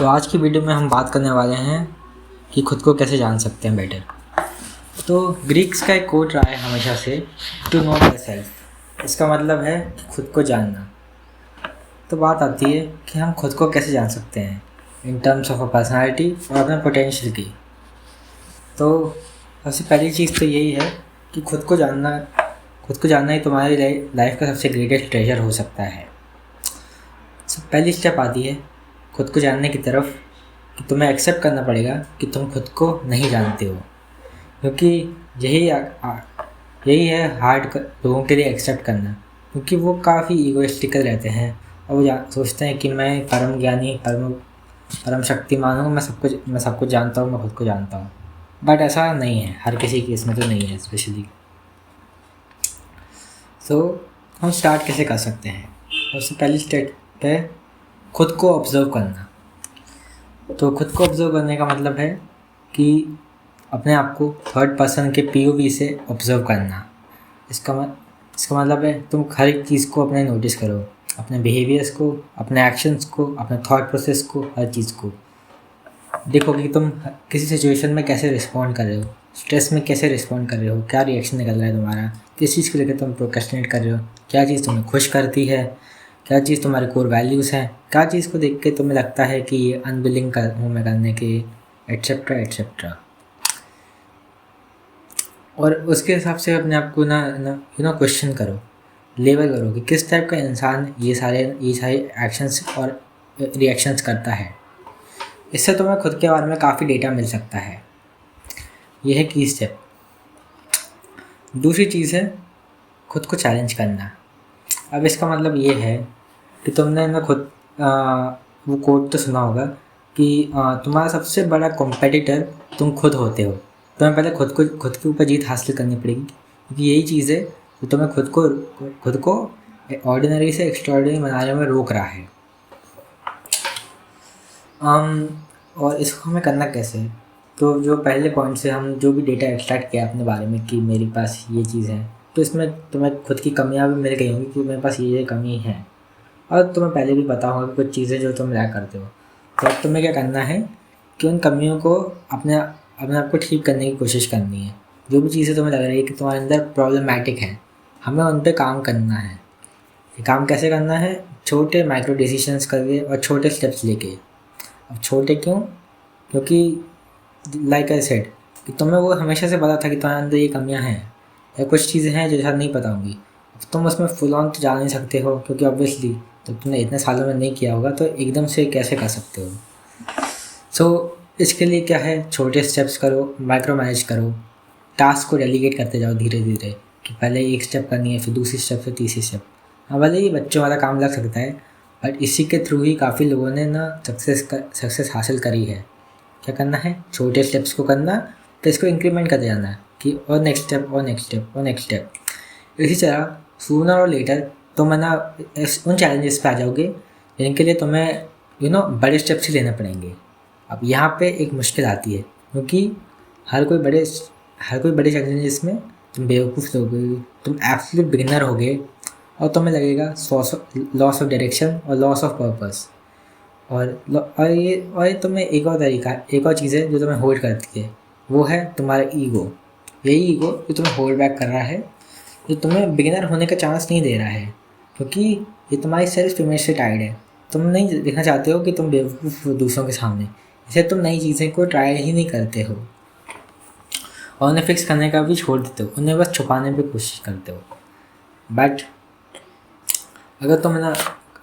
तो आज की वीडियो में हम बात करने वाले हैं कि खुद को कैसे जान सकते हैं बेटर। तो ग्रीक्स का एक कोट रहा है हमेशा से, टू नो योर सेल्फ। इसका मतलब है खुद को जानना। तो बात आती है कि हम खुद को कैसे जान सकते हैं in terms of a personality और अपने पोटेंशियल की। तो सबसे पहली चीज़ तो यही है कि खुद को जानना ही तुम्हारी लाइफ का सबसे ग्रेटेस्ट ट्रेजर हो सकता है। पहली स्टेप आती है खुद को जानने की तरफ कि तुम्हें एक्सेप्ट करना पड़ेगा कि तुम खुद को नहीं जानते हो, क्योंकि यही है हार्ड लोगों के लिए एक्सेप्ट करना, क्योंकि वो काफ़ी ईगोइस्टिकल रहते हैं और वो सोचते हैं कि मैं परम ज्ञानी परम शक्तिमान हूँ, मैं सब कुछ जानता हूँ, मैं खुद को जानता हूँ। बट ऐसा नहीं है, हर किसी केस में तो नहीं है स्पेशली। सो हम स्टार्ट कैसे कर सकते हैं? सबसे पहली स्टेप है खुद को ऑब्ज़र्व करना। तो खुद को ऑब्ज़र्व करने का मतलब है कि अपने आप को थर्ड पर्सन के POV से ऑब्ज़र्व करना। इसका मतलब है तुम हर एक चीज़ को अपने नोटिस करो, अपने बिहेवियर्स को, अपने एक्शंस को, अपने थॉट प्रोसेस को, हर चीज़ को देखो कि तुम किसी सिचुएशन में कैसे रिस्पॉन्ड कर रहे हो, स्ट्रेस में कैसे रिस्पॉन्ड कर रहे हो, क्या रिएक्शन निकल रहा है तुम्हारा, किस चीज़ को लेकर तुम प्रोक्रेस्टिनेट कर रहे हो, क्या चीज़ तुम्हें खुश करती है, क्या चीज़ तुम्हारे कोर वैल्यूज़ हैं, क्या चीज़ को देख के तुम्हें लगता है कि ये अनविलिंग हूँ मैं करने के, एट्सेट्रा एट्सेट्रा। और उसके हिसाब से अपने आप को ना क्वेश्चन करो, लेवल करो कि किस टाइप का इंसान ये सारे एक्शंस और रिएक्शंस करता है। इससे तुम्हें खुद के बारे में काफ़ी डेटा मिल सकता है। यह है की स्टेप। दूसरी चीज़ है खुद को चैलेंज करना। अब इसका मतलब ये है कि तुमने ना वो कोट तो सुना होगा कि तुम्हारा सबसे बड़ा कॉम्पिटिटर तुम खुद होते हो। तुम्हें पहले खुद के ऊपर जीत हासिल करनी पड़ेगी, क्योंकि यही चीज़ है जो तुम्हें खुद को ऑर्डिनरी से एक्स्ट्राऑर्डिनरी बनाने में रोक रहा है। और इसको हमें करना कैसे? तो जो पहले पॉइंट से हम जो भी डेटा एक्सट्रैक्ट किया अपने बारे में कि मेरे पास ये चीज़ है, तो इसमें तुम्हें खुद की कमियां भी मिल गई होंगी कि मेरे पास ये कमी है, और तुम्हें पहले भी पता होगा कुछ चीज़ें जो तुम लैक करते हो। तो अब तुम्हें क्या करना है कि उन कमियों को अपने आप को ठीक करने की कोशिश करनी है। जो भी चीज़ें तुम्हें लग रही है कि तुम्हारे अंदर प्रॉब्लमैटिक है, हमें उन पर काम करना है। ये काम कैसे करना है? छोटे माइक्रो डिसीजंस करके और छोटे स्टेप्स लेके। अब छोटे क्यों? क्योंकि लाइक आई सेड कि तुम्हें वो हमेशा से पता था कि तुम्हारे अंदर ये कमियां हैं, या कुछ चीज़ें हैं जो शायद नहीं पता होंगी। तुम उसमें फुल ऑन तो जा नहीं सकते हो, क्योंकि ऑब्वियसली तो तुमने इतने सालों में नहीं किया होगा, तो एकदम से कैसे कर सकते हो? सो इसके लिए क्या है, छोटे स्टेप्स करो, माइक्रो मैनेज करो, टास्क को डेलीगेट करते जाओ धीरे धीरे, कि पहले एक स्टेप करनी है, फिर दूसरी स्टेप, फिर तीसरी स्टेप। हाँ, भले ही बच्चों वाला काम लग सकता है, बट इसी के थ्रू ही काफ़ी लोगों ने सक्सेस हासिल करी है। क्या करना है? छोटे स्टेप्स को करना, तो इसको इंक्रीमेंट करते जाना है कि और नेक्स्ट स्टेप और नेक्स्ट स्टेप और नेक्स्ट स्टेप। इसी तरह सूनर और लेटर तुम उन चैलेंजेस पे आ जाओगे जिनके लिए तुम्हें बड़े स्टेप्स ही लेने पड़ेंगे। अब यहाँ पे एक मुश्किल आती है, क्योंकि हर कोई बड़े चैलेंजेस में तुम बेवकूफ़ लोगे, तुम एब्सोल्यूट बिगिनर होगे, और तुम्हें लगेगा लॉस ऑफ डायरेक्शन और लॉस ऑफ पर्पस। और ये तुम्हें एक और चीज़ है जो तुम्हें होल्ड करती है, वो है तुम्हारा ईगो। यही ईगो जो तुम्हें होल्ड बैक कर रहा है, जो तुम्हें बिगिनर होने का चांस नहीं दे रहा है, क्योंकि ये तुम्हारी सेल्फ इमेज से टाइड है। तुम नहीं दिखना चाहते हो कि तुम बेवकूफ़ हो दूसरों के सामने, इसलिए तुम नई चीज़ें को ट्राई ही नहीं करते हो, और उन्हें फिक्स करने का भी छोड़ देते हो, उन्हें बस छुपाने की कोशिश करते हो। बट अगर तुम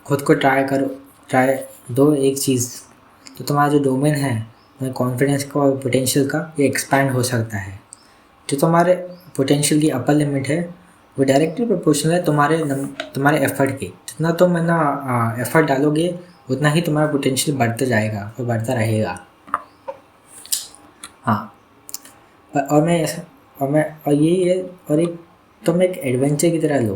खुद को ट्राई दो एक चीज़, तो तुम्हारा जो डोमेन है, तुम्हारे कॉन्फिडेंस का और पोटेंशियल का, ये एक्सपैंड हो सकता है। जो तुम्हारे पोटेंशियल की अपर लिमिट है, वो डायरेक्टली प्रोपोर्शनल है तुम्हारे एफर्ट के। जितना तुम एफर्ट डालोगे, उतना ही तुम्हारा पोटेंशियल बढ़ता जाएगा और बढ़ता रहेगा। हाँ, और यही है। और तुम एक एडवेंचर की तरह लो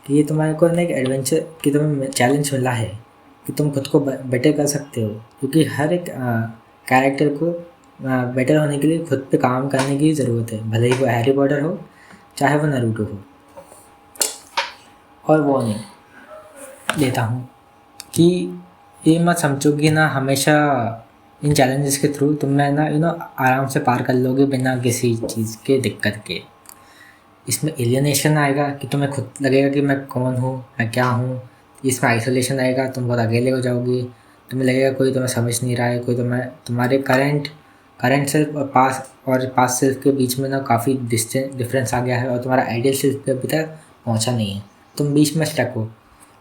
कि ये तुम्हारे को एक एडवेंचर की तुम्हें चैलेंज मिला है कि तुम खुद को बेटर कर सकते हो, क्योंकि हर एक कैरेक्टर को बेटर होने के लिए खुद पे काम करने की ज़रूरत है, भले ही वो हैरी पॉटर हो चाहे वो नारुतो हो। और वो नहीं लेता हूँ कि ये मत समझो कि ना हमेशा इन चैलेंजेस के थ्रू तुम ना आराम से पार कर लोगे बिना किसी चीज़ के दिक्कत के। इसमें एलियनेशन आएगा कि तुम्हें खुद लगेगा कि मैं कौन हूँ, मैं क्या हूँ। इसमें आइसोलेशन आएगा, तुम बहुत अकेले हो जाओगे, तुम्हें लगेगा कोई तुम्हें समझ नहीं रहा है, कोई तुम्हारे करंट सेल्फ और पास्ट सेल्फ के बीच में ना काफ़ी डिफरेंस आ गया है, और तुम्हारा आइडियल सेल्फ पे अभी तक पहुँचा नहीं है, तुम बीच में स्टक हो।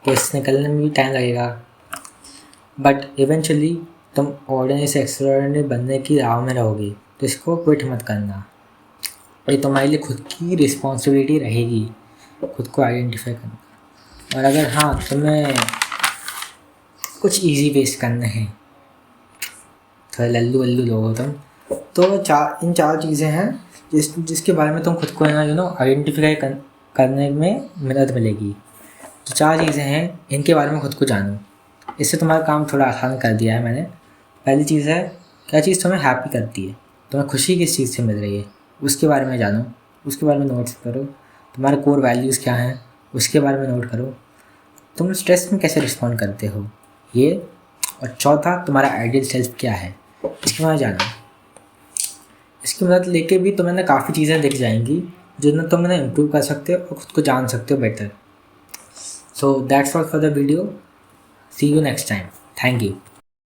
तो इससे निकलने में भी टाइम लगेगा, बट इवेंचुअली तुम ऑर्डिनरी से एक्स्ट्राऑर्डिनरी बनने की राह में रहोगे। तो इसको क्विट मत करना, ये तुम्हारे लिए खुद की रिस्पॉन्सिबिलिटी रहेगी, खुद को आइडेंटिफाई करना। और अगर हाँ तुम्हें कुछ इजी वेस्ट करने हैं, थोड़ा लल्लू वल्लू लोग हो तुम, तो इन चार चीज़ें हैं जिसके बारे में तुम खुद को ना आइडेंटिफाई करने में मदद मिलेगी। तो चार चीज़ें हैं, इनके बारे में खुद को जानो। इससे तुम्हारा काम थोड़ा आसान कर दिया है मैंने। पहली चीज़ है, क्या चीज़ तुम्हें हैप्पी करती है, तुम्हें खुशी किस चीज़ से मिल रही है, उसके बारे में जानो, उसके बारे में नोट्स करो। तुम्हारे कोर वैल्यूज़ क्या हैं, उसके बारे में नोट करो। तुम स्ट्रेस में कैसे रिस्पॉन्ड करते हो ये। और चौथा, तुम्हारा आइडियल सेल्फ क्या है, इसके बारे में जानो। इसकी मदद लेके भी तुम्हें ना काफ़ी चीज़ें दिख जाएंगी जिनमें तुम ना इम्प्रूव कर सकते हो और खुद को जान सकते हो better. So that's all for the video. See you next time. Thank you.